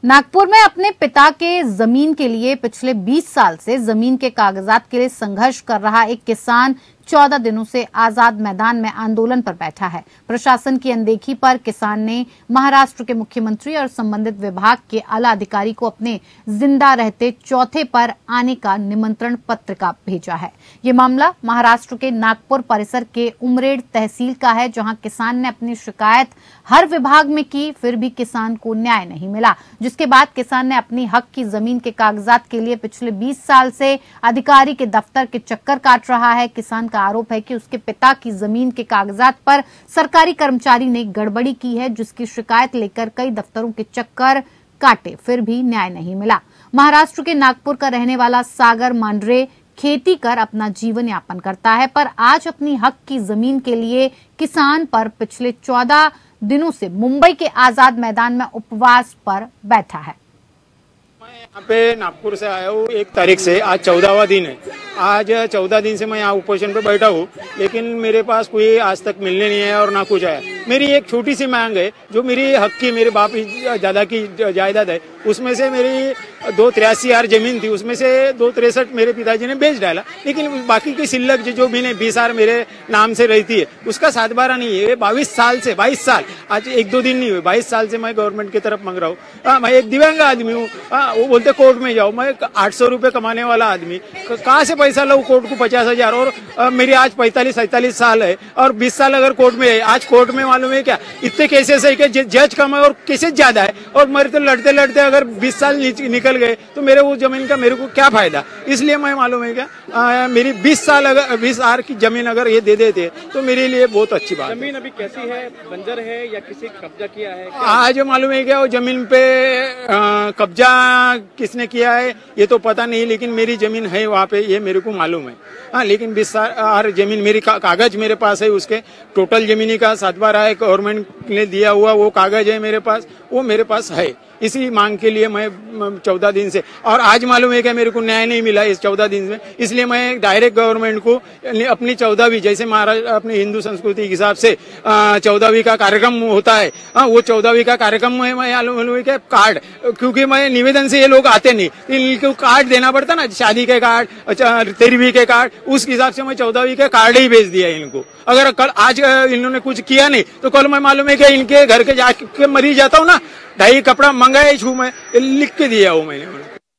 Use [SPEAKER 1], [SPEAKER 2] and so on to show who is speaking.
[SPEAKER 1] नागपुर में अपने पिता के जमीन के लिए पिछले 20 साल से जमीन के कागजात के लिए संघर्ष कर रहा एक किसान 14 दिनों से आजाद मैदान में आंदोलन पर बैठा है। प्रशासन की अनदेखी पर किसान ने महाराष्ट्र के मुख्यमंत्री और संबंधित विभाग के आला अधिकारी को अपने जिंदा रहते चौथे पर आने का निमंत्रण पत्रिका भेजा है। ये मामला महाराष्ट्र के नागपुर परिसर के उमरेड तहसील का है, जहां किसान ने अपनी शिकायत हर विभाग में की, फिर भी किसान को न्याय नहीं मिला, जिसके बाद किसान ने अपनी हक की जमीन के कागजात के लिए पिछले 20 साल से अधिकारी के दफ्तर के चक्कर काट रहा है। किसान का आरोप है कि उसके पिता की जमीन के कागजात पर सरकारी कर्मचारी ने गड़बड़ी की है, जिसकी शिकायत लेकर कई दफ्तरों के चक्कर काटे, फिर भी न्याय नहीं मिला। महाराष्ट्र के नागपुर का रहने वाला सागर मांडरे खेती कर अपना जीवन यापन करता है, पर आज अपनी हक की जमीन के लिए किसान पर पिछले 14 दिनों से मुंबई के आजाद मैदान में उपवास पर बैठा है।
[SPEAKER 2] मैं यहाँ पे नागपुर से आया हूँ 1 तारीख से, आज 14वां दिन है। आज 14 दिन से मैं यहाँ उपोषण पे बैठा हूँ, लेकिन मेरे पास कोई आज तक मिलने नहीं है और ना कुछ आया। मेरी एक छोटी सी मांग है, जो मेरी हक की, मेरे बाप दादा की जायदाद है, उसमें से मेरी 283 जमीन थी, उसमें से 263 मेरे पिताजी ने बेच डाला, लेकिन बाकी की सिल्लक जो भी 20 मेरे नाम से रहती है, उसका 7/12 नहीं है। 22 साल, आज 1-2 दिन नहीं हुए, 22 साल से मैं गवर्नमेंट की तरफ मांग रहा हूँ। मैं एक दिव्यांग आदमी हूँ, वो बोलते कोर्ट में जाओ, मैं 800 रुपये कमाने वाला आदमी कहाँ से पैसा लाऊं कोर्ट को 50,000, और मेरी आज 45-47 साल है और 20 साल अगर कोर्ट में है। आज कोर्ट में मालूम है क्या इतने केसेस है कि जज कम है और केसेस ज्यादा है, और मेरे तो लड़ते लड़ते अगर 20 साल निकल गए तो मेरे वो जमीन का मेरे को क्या फायदा। इसलिए मैं मालूम है क्या मेरी 20 आर की जमीन अगर ये दे देते तो मेरे लिए बहुत अच्छी बात।
[SPEAKER 3] जमीन अभी कैसी है, बंजर है या किसी कब्जा किया है?
[SPEAKER 2] आज मालूम है क्या वो जमीन पे कब्जा किसने किया है ये तो पता नहीं, लेकिन मेरी जमीन है वहाँ पे, ये मेरे को मालूम है। हाँ, लेकिन 20 आर जमीन मेरी कागज मेरे पास है, उसके टोटल जमीनी का 7/12 है, गवर्नमेंट ने दिया हुआ वो कागज है मेरे पास, वो मेरे पास है। इसी मांग के लिए मैं 14 दिन से, और आज मालूम है कि मेरे को न्याय नहीं मिला इस 14 दिन में, इसलिए मैं डायरेक्ट गवर्नमेंट को अपनी 14वीं, जैसे महाराष्ट्र अपनी हिंदू संस्कृति के हिसाब से 14वीं का कार्यक्रम होता है, वो 14वीं का कार्यक्रम में मैं मालूम है कि कार्ड, क्योंकि मैं निवेदन से ये लोग आते नहीं, इनको कार्ड देना पड़ता ना, शादी के कार्ड, 13वीं के कार्ड, उस हिसाब से मैं 14वीं के कार्ड ही भेज दिया इनको। अगर कल आज इन्होंने कुछ किया नहीं तो कल मैं मालूम है कि इनके घर के जाके मरी जाता हूँ ना, 2.5 कपड़ा मंगाए छू मैं लिख के दिया हूँ मैंने।